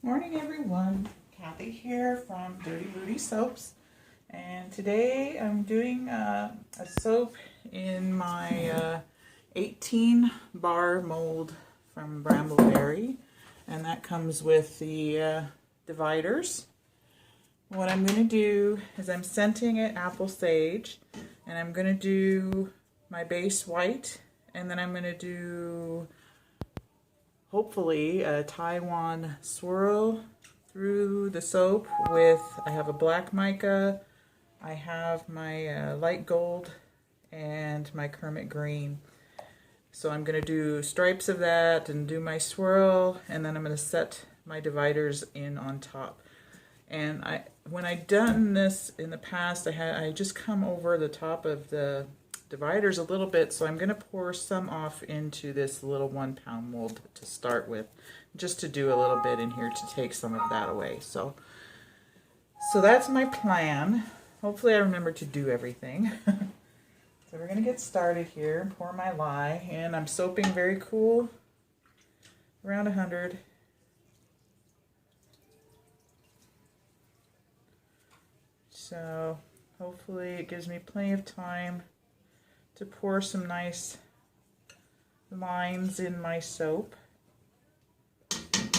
Morning everyone, Kathy here from Dirty Booty Soaps, and today I'm doing a soap in my 18 bar mold from Brambleberry, and that comes with the dividers. What I'm going to do is I'm scenting it apple sage, and I'm going to do my base white, and then I'm going to do hopefully a Taiwan swirl through the soap with, I have a black mica, I have my light gold, and my Kermit green. So I'm going to do stripes of that and do my swirl, and then I'm going to set my dividers in on top. And when I've done this in the past, I just come over the top of the dividers a little bit, so I'm going to pour some off into this little 1 pound mold to start with, just to do a little bit in here to take some of that away. So that's my plan. Hopefully I remember to do everything. So we're going to get started here and pour my lye, and I'm soaping very cool, around 100. So hopefully it gives me plenty of time to pour some nice lines in my soap. So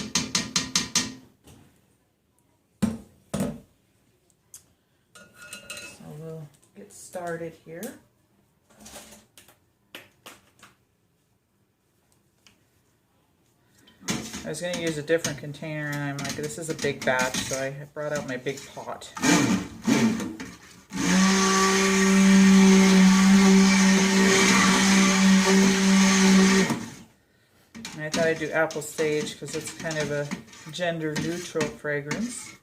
we'll get started here. I was going to use a different container, and I'm like, this is a big batch, so I brought out my big pot. I thought I'd do apple sage because it's kind of a gender neutral fragrance.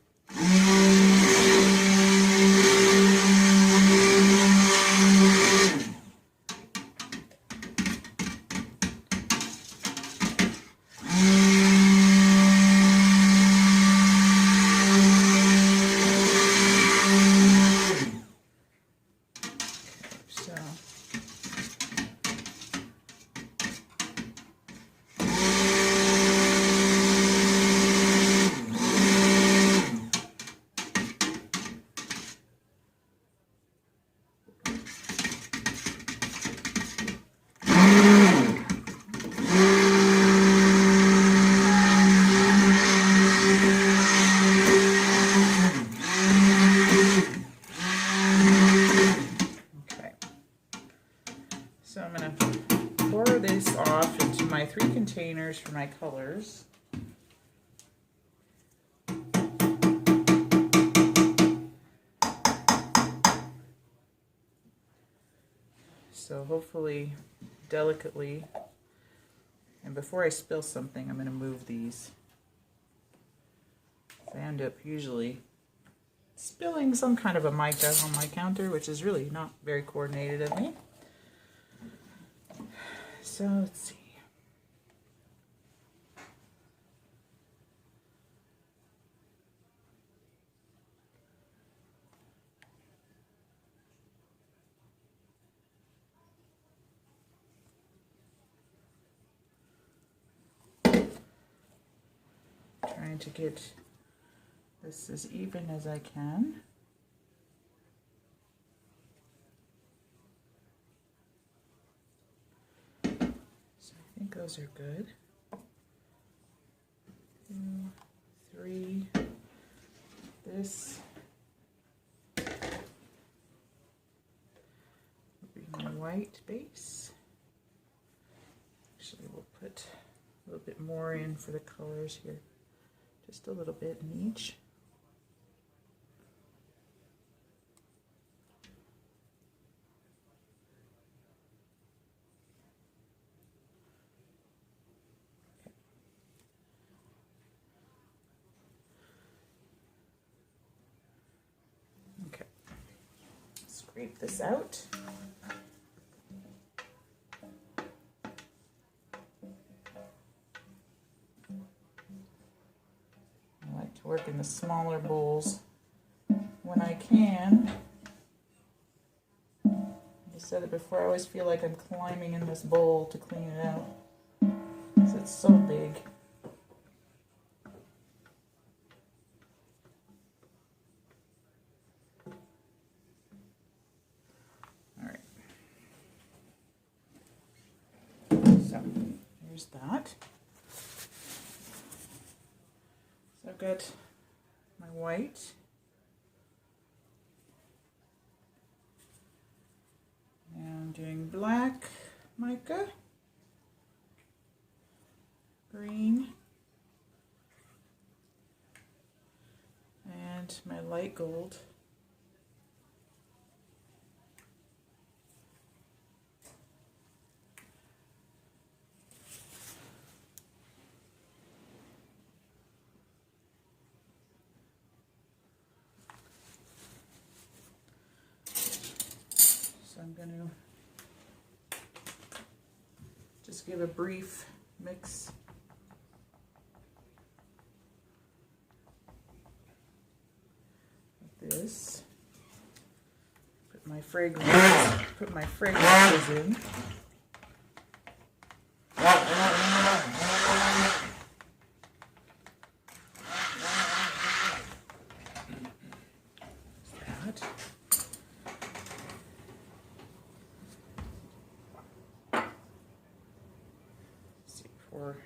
So I'm going to pour this off into my 3 containers for my colors. So hopefully delicately, and before I spill something, I'm going to move these. I end up usually spilling some kind of a mica on my counter, which is really not very coordinated of me. So let's see. Trying to get this as even as I can. I think those are good. 2, 3. This will be my white base. Actually, we'll put a little bit more in for the colors here. Just a little bit in each. Scrape this out. I like to work in the smaller bowls when I can. I said it before, I always feel like I'm climbing in this bowl to clean it out because it's so big. there's that. So I've got my white. Now I'm doing black mica, green, and my light gold. So I'm going to just give a brief mix. Like this. Put my fragrances in. Or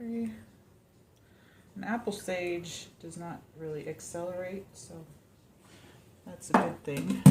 an apple sage does not really accelerate, so that's a good thing.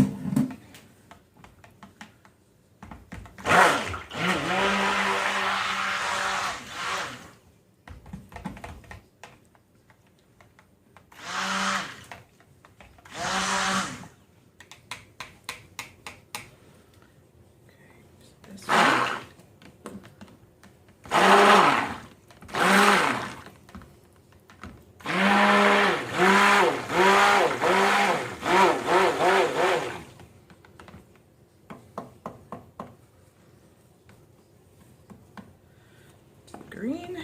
Green.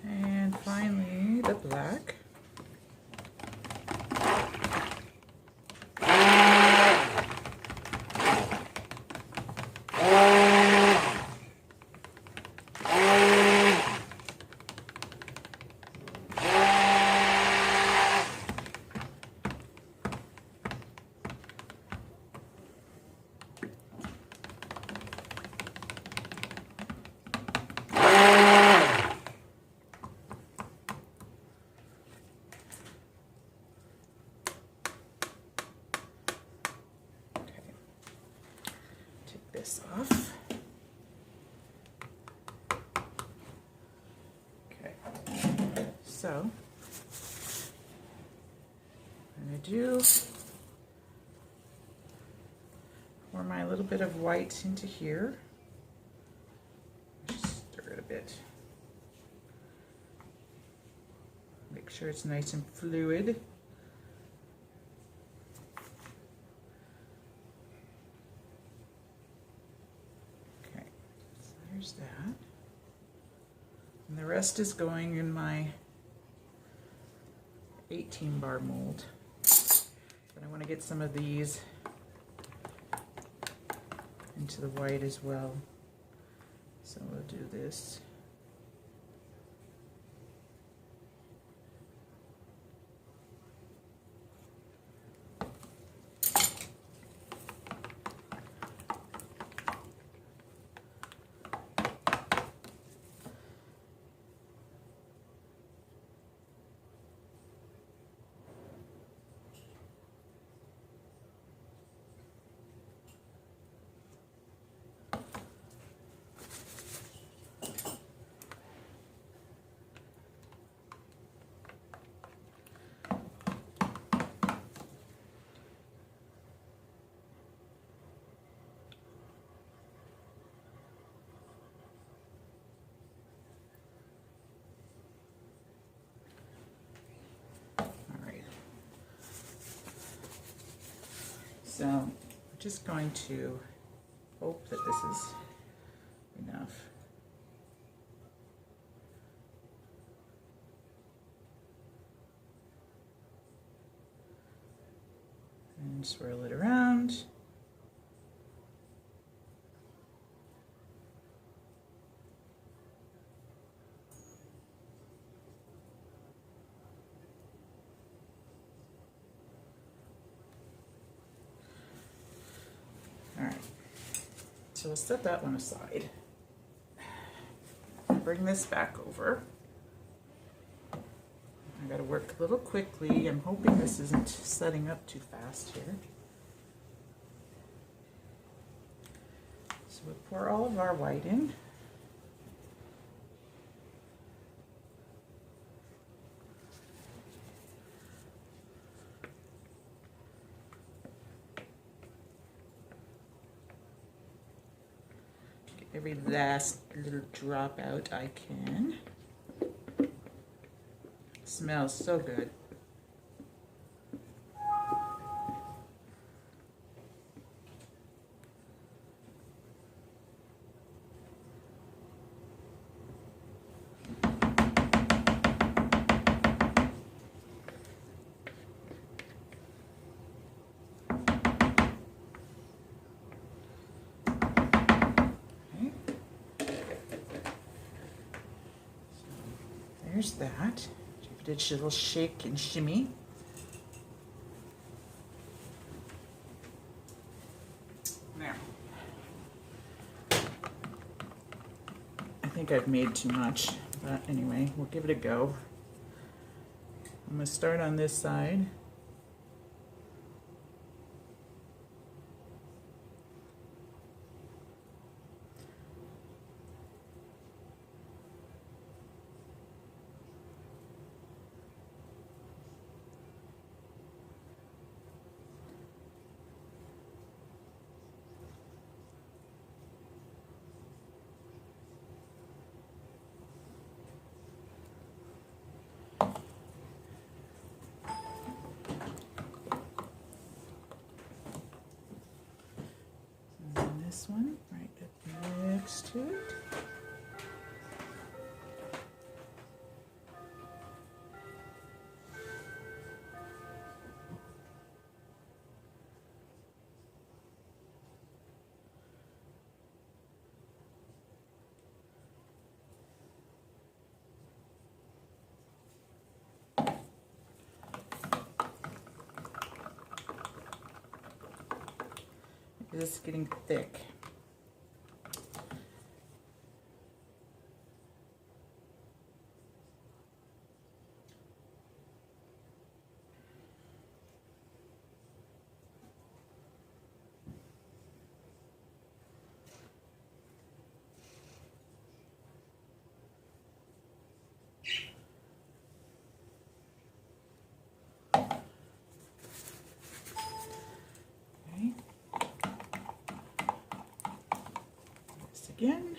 And finally, the black. This off. Okay, so I'm going to do pour my little bit of white into here. Just stir it a bit. Make sure it's nice and fluid. There's that. And the rest is going in my 18 bar mold. But I want to get some of these into the white as well. So we'll do this. So I'm just going to hope that this is enough. swirl it around. All right, so we'll set that one aside. Bring this back over. I gotta work a little quickly. I'm hoping this isn't setting up too fast here. So we'll pour all of our white in. Get every last little drop out I can. Smells so good. There's that. Give it a little shake and shimmy. Now, I think I've made too much, but anyway, we'll give it a go. I'm going to start on this side. This one right up next to it. This is getting thick. Again.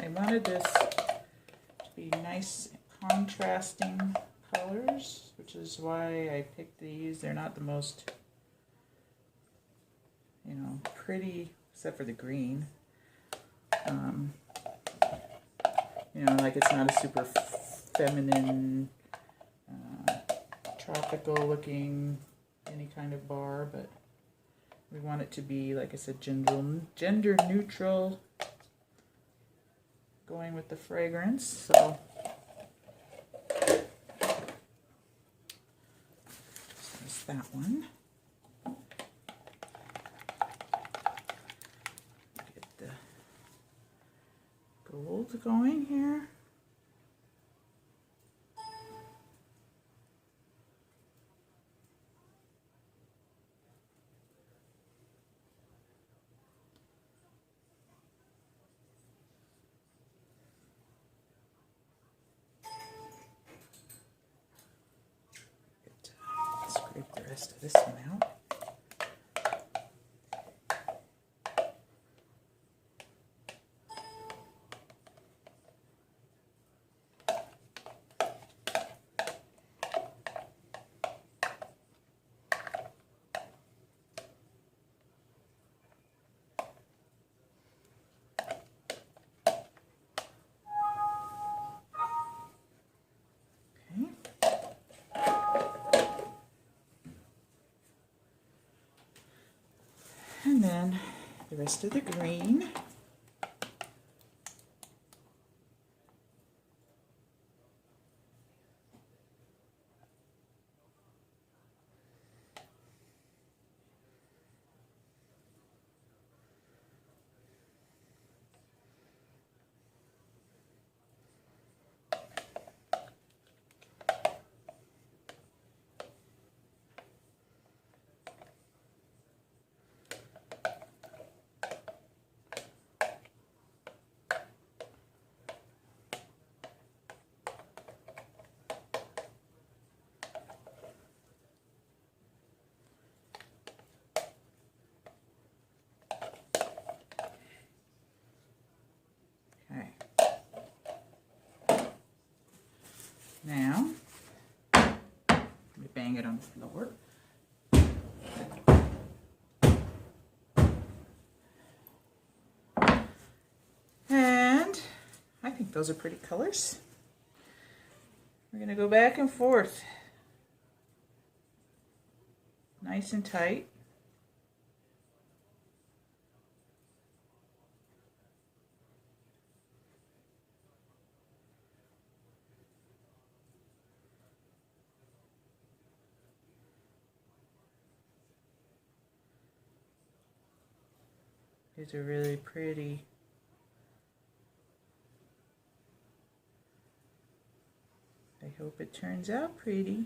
I wanted this to be nice contrasting colors, which is why I picked these. They're not the most, pretty, except for the green. Like it's not a super feminine, tropical looking any kind of bar, but we want it to be, like I said, gender neutral, going with the fragrance. So there's that one. Get the gold going here. Scrape the rest of this one out. And then the rest of the green. Now, let me bang it on the floor. And I think those are pretty colors. We're going to go back and forth. Nice and tight. These are really pretty. I hope it turns out pretty.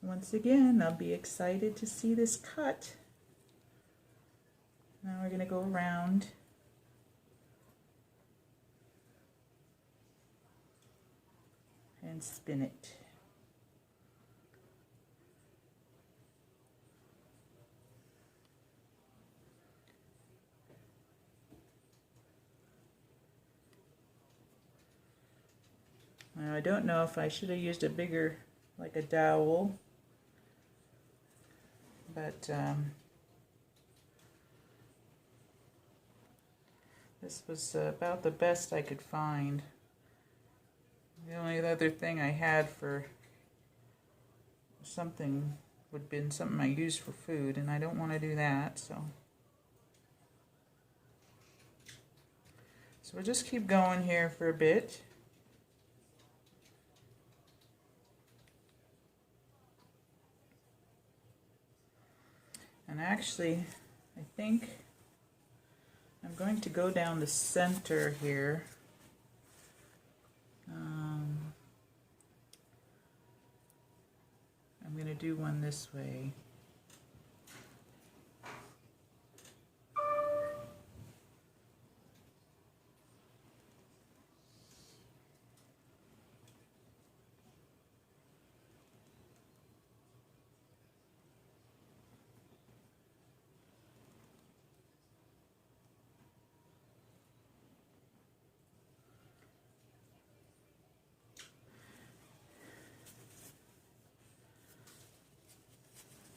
Once again, I'll be excited to see this cut. Now we're going to go around and spin it. Now I don't know if I should have used a bigger, like a dowel. But this was about the best I could find. The only other thing I had for something would have been something I used for food, and I don't want to do that, so we'll just keep going here for a bit. And actually, I think I'm going to go down the center here. I'm going to do one this way.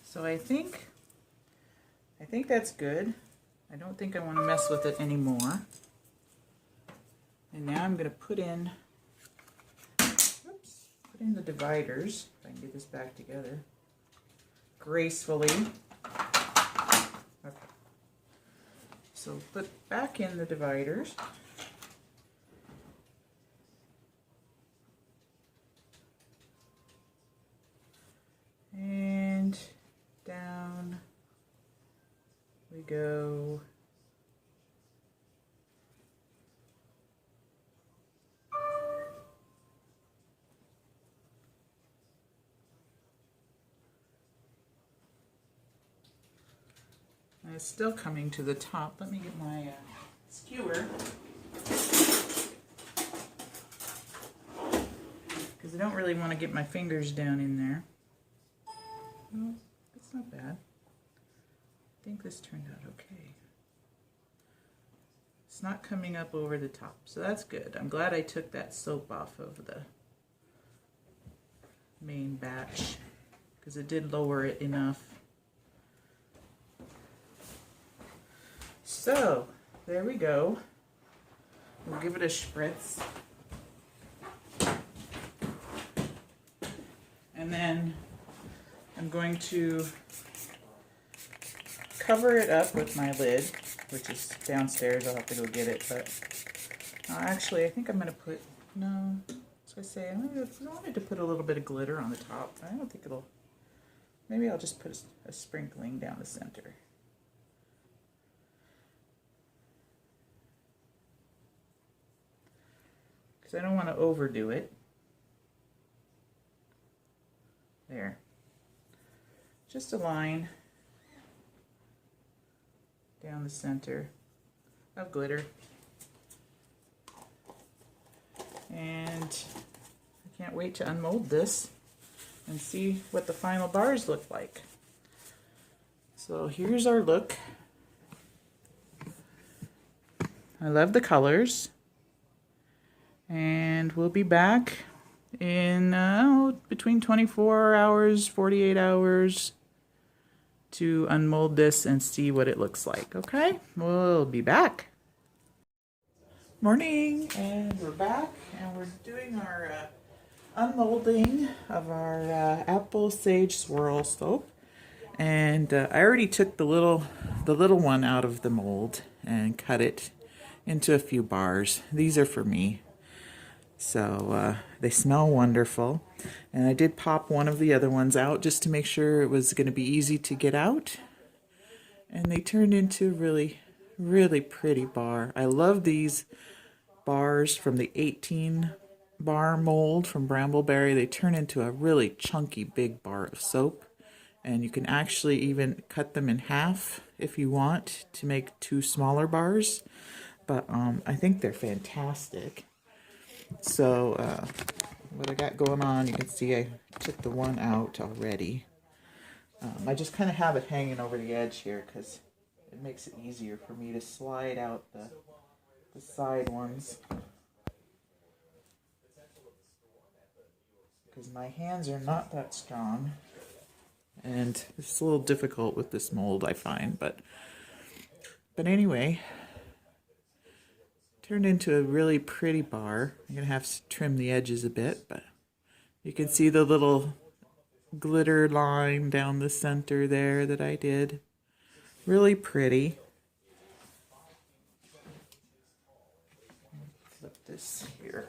So I think that's good. I don't think I want to mess with it anymore. And now I'm going to put in the dividers, if I can get this back together gracefully. Okay. So put back in the dividers. And down we go. And it's still coming to the top. Let me get my skewer, because I don't really want to get my fingers down in there. Well, it's not bad. I think this turned out okay. It's not coming up over the top, so that's good. I'm glad I took that soap off of the main batch because it did lower it enough. So there we go. We'll give it a spritz. And then I'm going to cover it up with my lid, which is downstairs. I'll have to go get it, but actually I think I'm going to put, no, so I say, I wanted to put a little bit of glitter on the top. I don't think it'll, maybe I'll just put a sprinkling down the center. Because I don't want to overdo it. There. Just a line down the center of glitter. And I can't wait to unmold this and see what the final bars look like. So here's our look. I love the colors. And we'll be back in between 24 hours, 48 hours to unmold this and see what it looks like. Okay, we'll be back. Morning, and we're back, and we're doing our unmolding of our apple sage swirl soap. And I already took the little one out of the mold and cut it into a few bars. These are for me. So they smell wonderful, and I did pop one of the other ones out just to make sure it was going to be easy to get out, and they turned into a really, really pretty bar. I love these bars from the 18 bar mold from Brambleberry. They turn into a really chunky big bar of soap, and you can actually even cut them in half if you want to make 2 smaller bars, but I think they're fantastic. So what I got going on, you can see I took the one out already. I just kind of have it hanging over the edge here because it makes it easier for me to slide out the side ones. Because my hands are not that strong. And it's a little difficult with this mold, I find. But anyway, turned into a really pretty bar. I'm going to have to trim the edges a bit, but you can see the little glitter line down the center there that I did. Really pretty. Flip this here.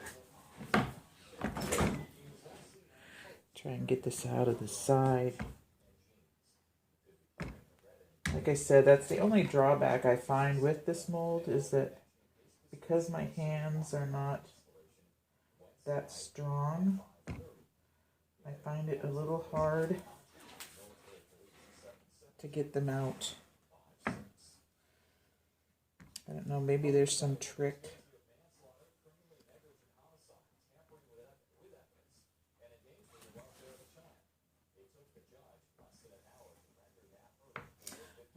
Try and get this out of the side. Like I said, that's the only drawback I find with this mold is that because my hands are not that strong, I find it a little hard to get them out. I don't know, maybe there's some trick.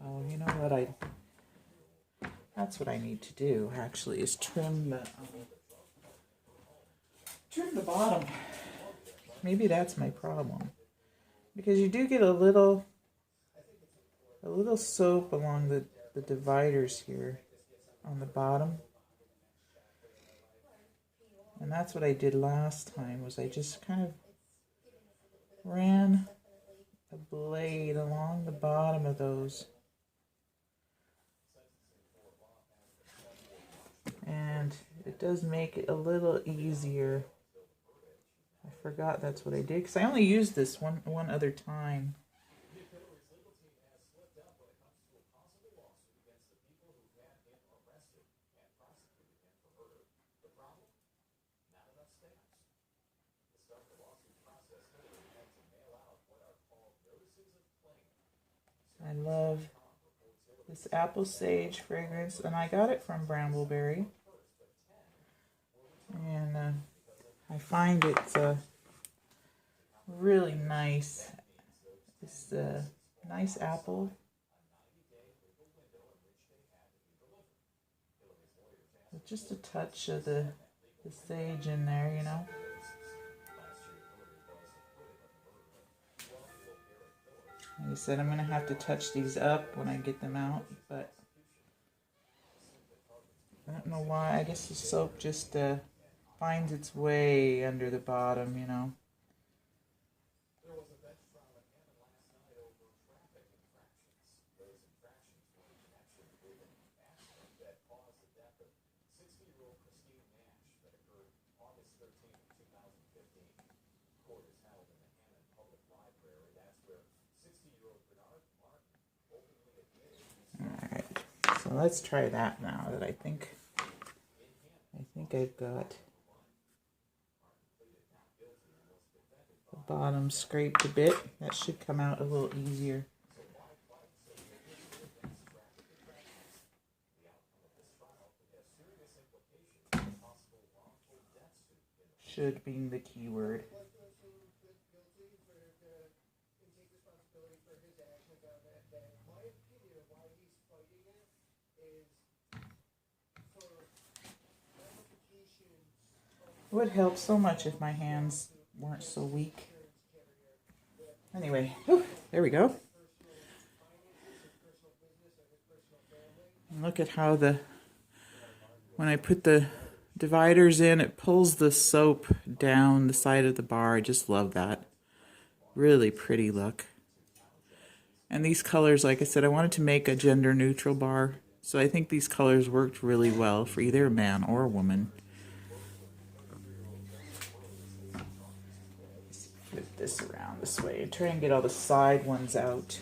Oh, you know what, that's what I need to do, actually, is trim the bottom. Maybe that's my problem. Because you do get a little soap along the dividers here on the bottom. And that's what I did last time, was I just kind of ran a blade along the bottom of those. And it does make it a little easier. I forgot that's what I did, because I only used this one other time. I love this apple sage fragrance, and I got it from Brambleberry. And I find it's really nice. It's a nice apple. just a touch of the sage in there, you know. Like I said, I'm going to have to touch these up when I get them out, but I don't know why. I guess the soap just finds its way under the bottom, you know. Alright, so let's try that now that I think I've got the bottom scraped a bit. That should come out a little easier. Should being the key word. It would help so much if my hands weren't so weak. Anyway, there we go. And look at how when I put the dividers in, it pulls the soap down the side of the bar. I just love that. Really pretty look. And these colors, like I said, I wanted to make a gender neutral bar. So I think these colors worked really well for either a man or a woman. Flip this around this way and try and get all the side ones out.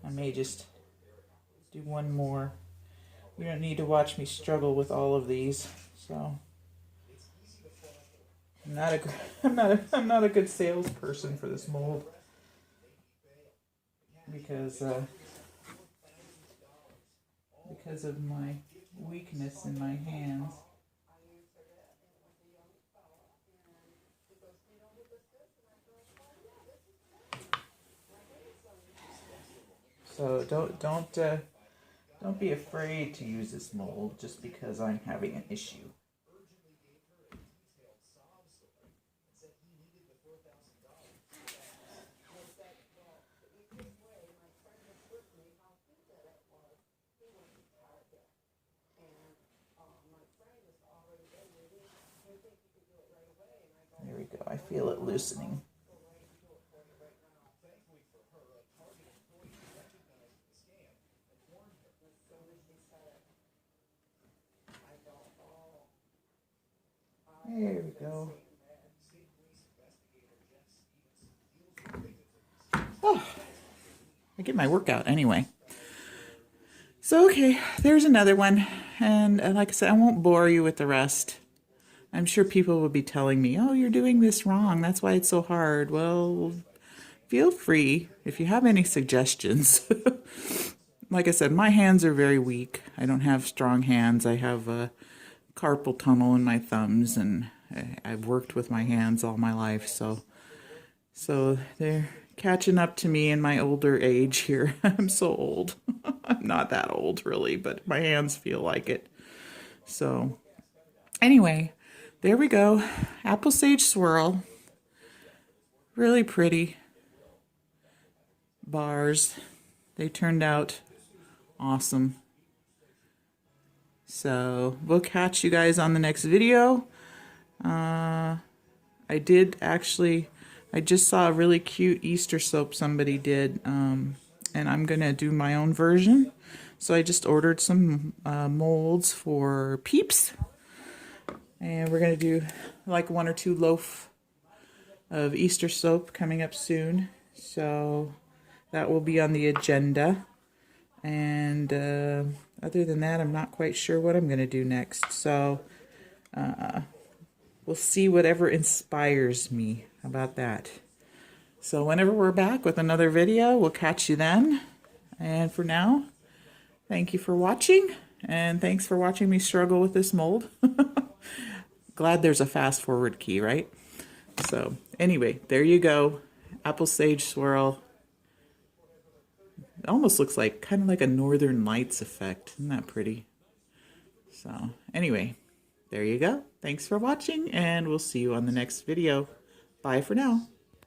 I may just do one more. You don't need to watch me struggle with all of these. So I'm not a good salesperson for this mold because of my weakness in my hands. So don't be afraid to use this mold just because I'm having an issue. There we go. I feel it loosening. There we go. Oh, I get my workout anyway. So, okay, there's another one. And like I said, I won't bore you with the rest. I'm sure people will be telling me, oh, you're doing this wrong. That's why it's so hard. Well, feel free if you have any suggestions. Like I said, my hands are very weak. I don't have strong hands. I have a carpal tunnel in my thumbs, and I've worked with my hands all my life, so they're catching up to me in my older age here. I'm so old. I'm not that old really, but my hands feel like it. So anyway, there we go. Apple Sage Swirl. Really pretty bars. They turned out awesome. So we'll catch you guys on the next video. I just saw a really cute Easter soap somebody did, and I'm gonna do my own version. So I just ordered some molds for Peeps, and we're gonna do like 1 or 2 loaf of Easter soap coming up soon. So that will be on the agenda. And other than that, I'm not quite sure what I'm going to do next. So we'll see whatever inspires me. How about that? So whenever we're back with another video, we'll catch you then. And for now, thank you for watching. And thanks for watching me struggle with this mold. Glad there's a fast forward key, right? So anyway, there you go. Apple Sage Swirl. It almost looks like kind of like a Northern Lights effect. Isn't that pretty? So anyway, there you go. Thanks for watching, and we'll see you on the next video. Bye for now.